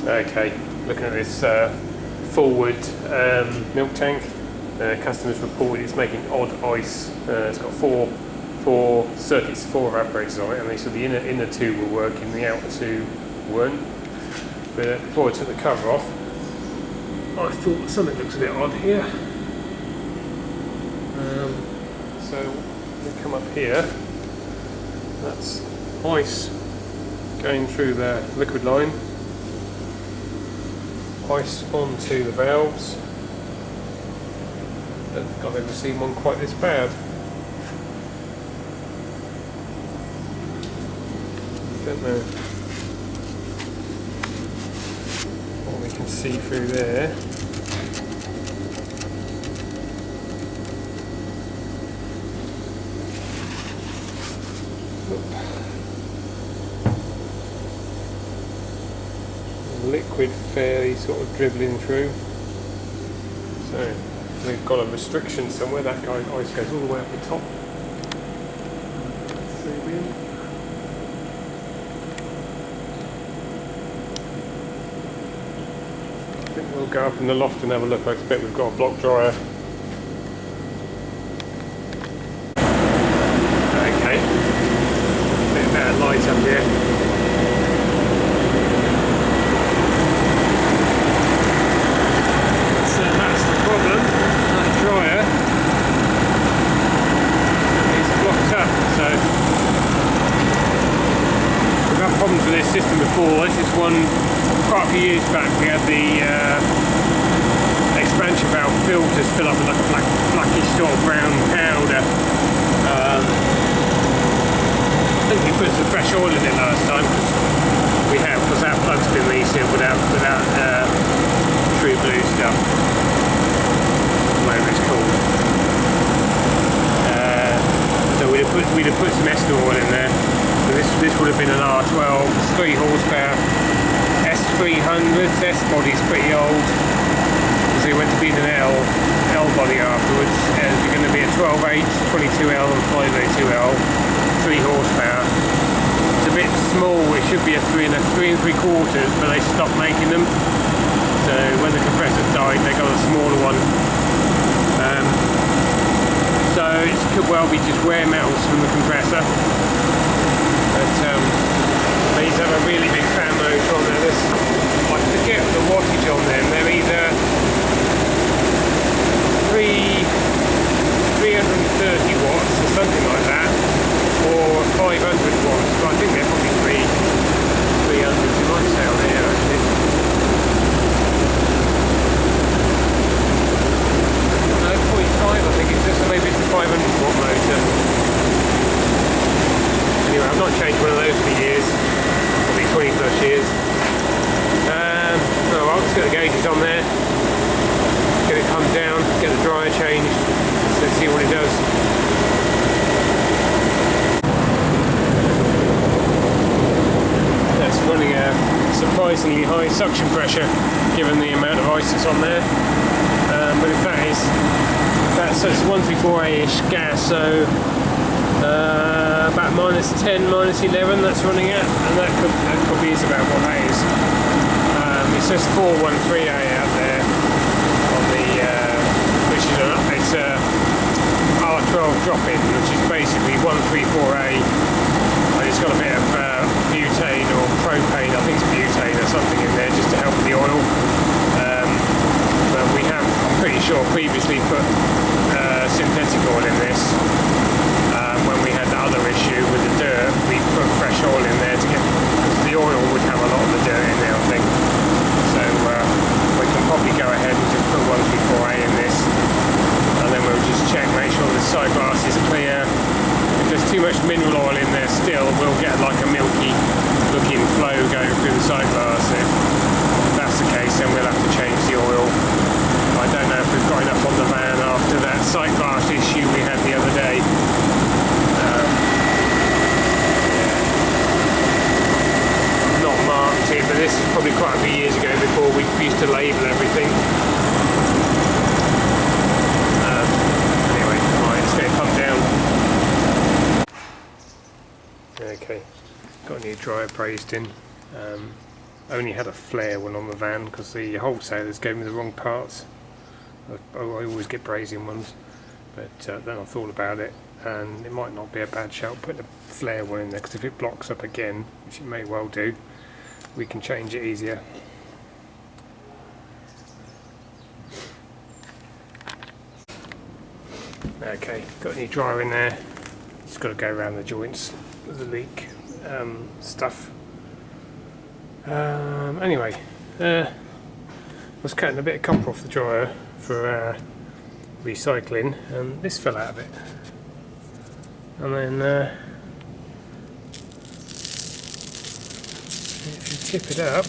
Okay, looking at this forward milk tank, customers reported it's making odd ice. It's got four circuits, 4 evaporators on it, and they said the inner 2 were working, the outer 2 weren't. But before I took the cover off, I thought something looks a bit odd here. So we come up here. That's ice going through the liquid line. Ice onto the valves. Don't think I've ever seen one quite this bad. Don't know what we can see through there. Liquid fairly sort of dribbling through. So we've got a restriction somewhere. That ice goes all the way up the top. Zoom in. I think we'll go up in the loft and have a look. I expect we've got a block dryer. Okay. Bit better light up here. Problems with this system before. This is one quite a few years back. We had the expansion valve filters fill up with like a blackish sort of brown powder. I think we put some fresh oil in it last time because that plug's been resealed without true blue stuff, whatever it's called. So we'd have put some Ester oil in there. So this would have been an R12, it's 3 horsepower, S300s. S body's pretty old, so it went to be an L body afterwards. It's going to be a 12H, 22L and 502L, 3 horsepower. It's a bit small, it should be a 3 3/4, but they stopped making them. So when the compressor died, they got a smaller one. So it could well be just wear metals from the compressor. But these have a really big fan motor on there. I forget the wattage on them. They're either 330 watts or something like that, or 500 watts. But I think they're probably 300. You might say on here actually. 0.5, I think it's just, so maybe it's a 500 watt motor. Anyway, I've not changed one of those for years, probably 20 plus years. Oh well, let's get the gauges on there, get it pumped down, get the dryer changed, let's see what it does. That's running a surprisingly high suction pressure given the amount of ice that's on there. But if that's so it's 134A-ish gas, so about -10, -11 that's running at, and that probably is about what that is. It says 413A out there on the which is it's a R12 drop-in, which is basically 134A, and it's got a bit of butane or propane, I think it's butane or something in there just to help with the oil. But we have, I'm pretty sure, previously put synthetic oil in this. When we had the other issue with the dirt, we put fresh oil in there to get, because the oil would have a lot of the dirt in there, I think. So we can probably go ahead and just put 134A in this, and then we'll just check, make sure the side glasses are clear. If there's too much mineral oil in there still, we'll get like a milky looking flow going through the side glass. If that's the case, then we'll have to change the oil. I don't know if we've got enough on the van after that sight glass issue we had the other day. Not marked it, but this is probably quite a few years ago before we used to label everything. Anyway, right, let's get it pumped down. Okay, got a new dryer brazed in. only had a flare one on the van because the wholesalers gave me the wrong parts. I always get brazing ones, but then I thought about it, and it might not be a bad shout putting a flare one in there, because if it blocks up again, which it may well do, we can change it easier. Okay, got a new dryer in there. Just got to go around the joints of the leak stuff. Anyway, I was cutting a bit of copper off the dryer for recycling, and this fell out of it. And then if you tip it up,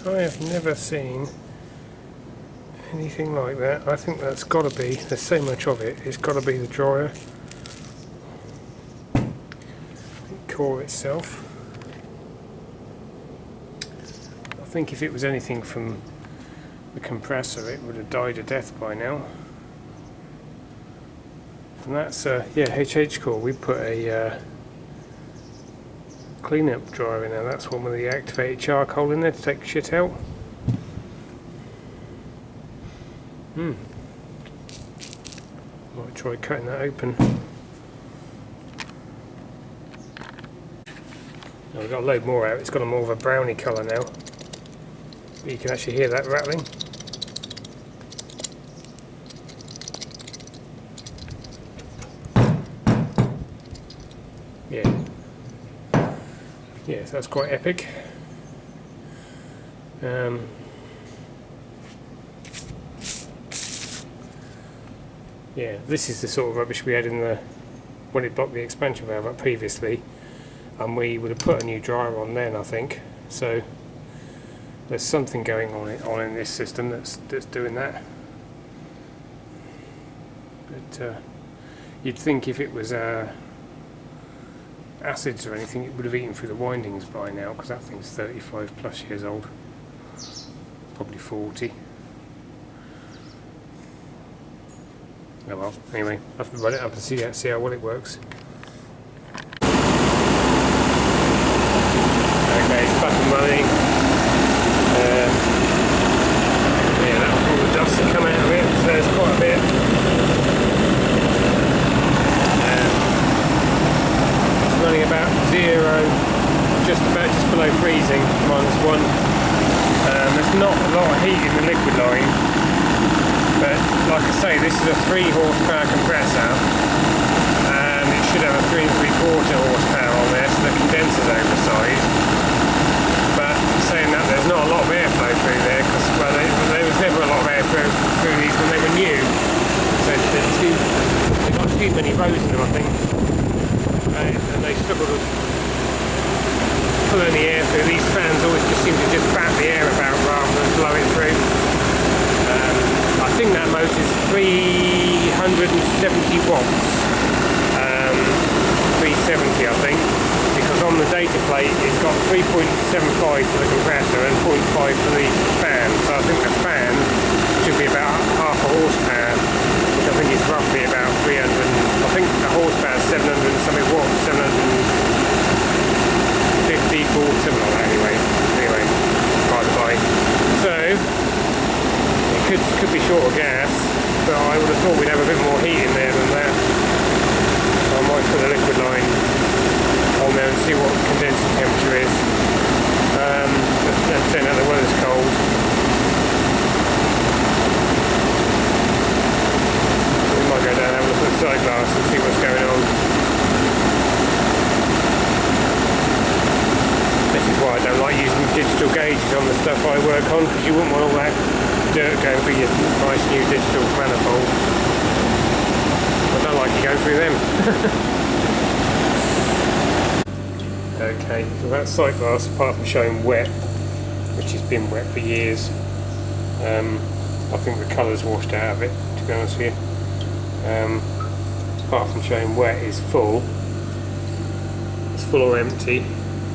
I have never seen anything like that. I think that's got to be, there's so much of it, it's got to be the dryer. The core itself. I think if it was anything from the compressor, it would have died to death by now. And that's yeah, HH core. We put a clean-up dryer in there. That's one with the activated charcoal in there to take shit out. Might try cutting that open. Oh, we've got a load more out. It's got a more of a browny colour now. But you can actually hear that rattling. Yeah. Yes, that's quite epic. Yeah, this is the sort of rubbish we had in the when it blocked the expansion valve up previously, and we would have put a new dryer on then, I think. So there's something going on in this system that's doing that. But you'd think if it was acids or anything, it would have eaten through the windings by now, because that thing's 35 plus years old, probably 40. Oh well, anyway, I have to run it up and see how well it works. Okay, it's back and running. Yeah, that was all the dust that come out of it, so there's quite a bit. Running about 0, just below freezing, -1. There's not a lot of heat in the liquid line, but like I say, this is a 3 horsepower compressor, and it should have a 3 3/4 horsepower on there, so the condenser's oversized. But saying that, there's not a lot of airflow through there, because well, there was never a lot of airflow through these when they were new. So they've got too many rows in them, I think. And they struggle to pull any air through. These fans always just seem to just bat the air about rather than blow it through. I think that motor is 370 watts, 370 I think, because on the data plate it's got 3.75 for the compressor and 0.5 for the fan, so I think the fan should be about half a horsepower, which I think is roughly about 300, I think the horsepower is 700 and something watts, 750 watts, something like that anyway, by the by. So, it could be short of gas, but I would have thought we'd have a bit more heat in there than that. So I might put the liquid line on there and see what condensing temperature is. Let's say now the weather's cold. We might go down and have a look at the side glass and see what's going on. This is why I don't like using digital gauges on the stuff I work on, because you wouldn't want all that dirt going through your nice new digital manifold. I don't like you going through them. Okay, so that sight glass, apart from showing wet, which has been wet for years, I think the colour's washed out of it, to be honest with you. Apart from showing wet, is full. It's full or empty.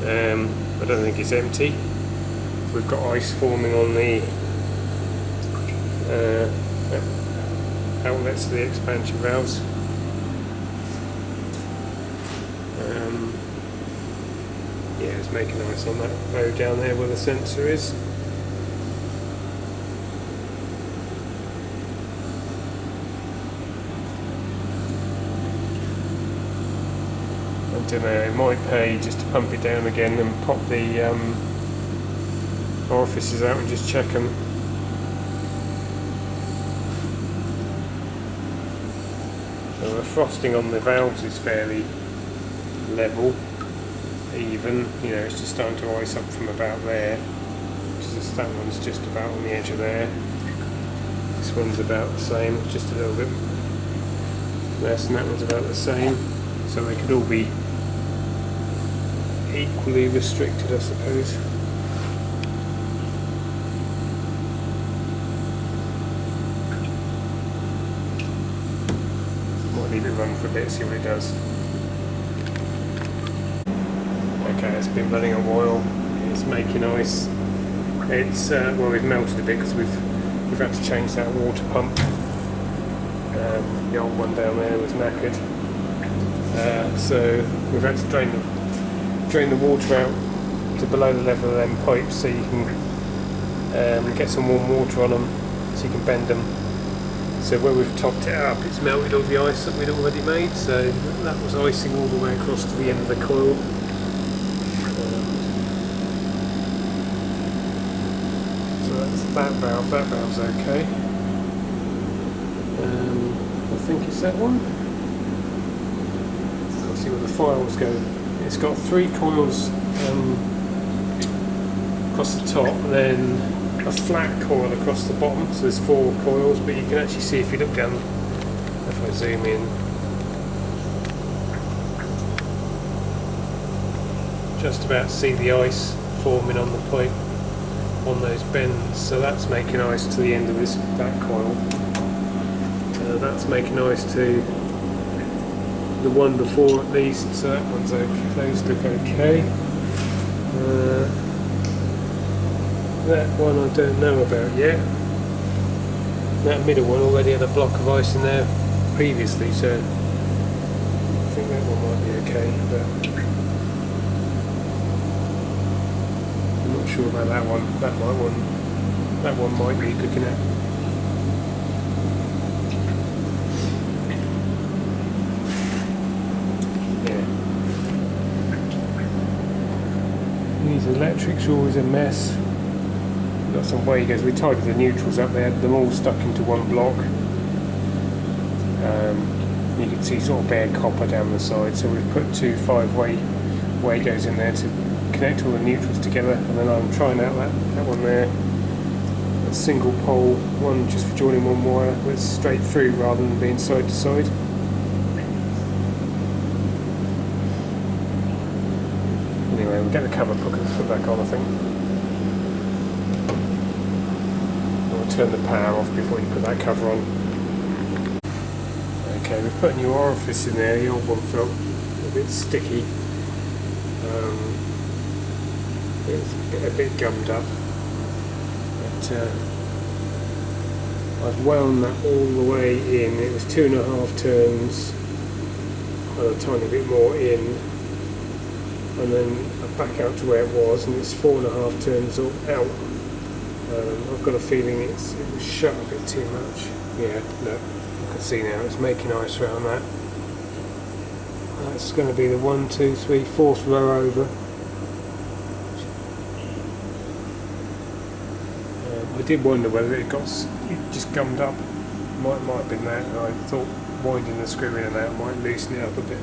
I don't think it's empty. We've got ice forming on the outlets of the expansion valves. Yeah, it's making ice on that row down there where the sensor is. I don't know, it might pay just to pump it down again and pop the orifices out and just check them. So the frosting on the valves is fairly level, even, you know, it's just starting to ice up from about there. That one's just about on the edge of there. This one's about the same, just a little bit less, and that one's about the same. So they could all be equally restricted, I suppose. Might leave it run for a bit, see what it does. Okay, it's been running a while. It's making ice. It's well, we've melted a bit because we've had to change that water pump. The old one down there was knackered, so we've had to drain the water out to below the level of them pipes, so you can get some warm water on them, so you can bend them. So where we've topped it up, it's melted all the ice that we'd already made, so that was icing all the way across to the end of the coil. So that's that valve. That valve's okay. I think it's that one. Let's see where the files go. It's got 3 coils across the top, and then a flat coil across the bottom, so there's 4 coils, but you can actually see if you look down, if I zoom in, just about see the ice forming on the pipe on those bends, so that's making ice to the end of that coil. That's making ice to the one before at least, so that one's okay. Those look okay. That one I don't know about yet. That middle one already had a block of ice in there previously, so I think that one might be okay, but I'm not sure about that one. That one might need looking at. These electrics are always a mess. We've got some Wagos. We tidied the neutrals up, they had them all stuck into one block. You can see sort of bare copper down the side, so we've put 2 5-way Wagos in there to connect all the neutrals together, and then I'm trying out that one there, a single pole one just for joining one wire that's straight through rather than being side to side. Anyway, we'll get the cover put back on, I think. We'll turn the power off before you put that cover on. Okay, we've put a new orifice in there. The old one felt a bit sticky. It's a bit gummed up. But I've wound that all the way in. It was 2.5 turns, and a tiny bit more in, and then back out to where it was, and it's 4.5 turns out. I've got a feeling it was shut a bit too much. Yeah, look, I can see now it's making ice around that. That's going to be the 1, 2, 3, 4th row over. I did wonder whether it just gummed up. Might have been that. I thought winding the screw in and out might loosen it up a bit.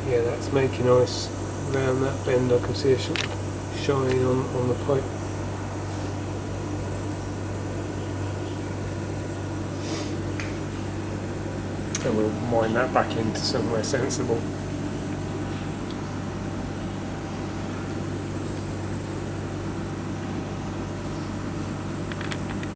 Yeah, that's making ice around that bend. I can see it shining on the pipe. And we'll wind that back into somewhere sensible.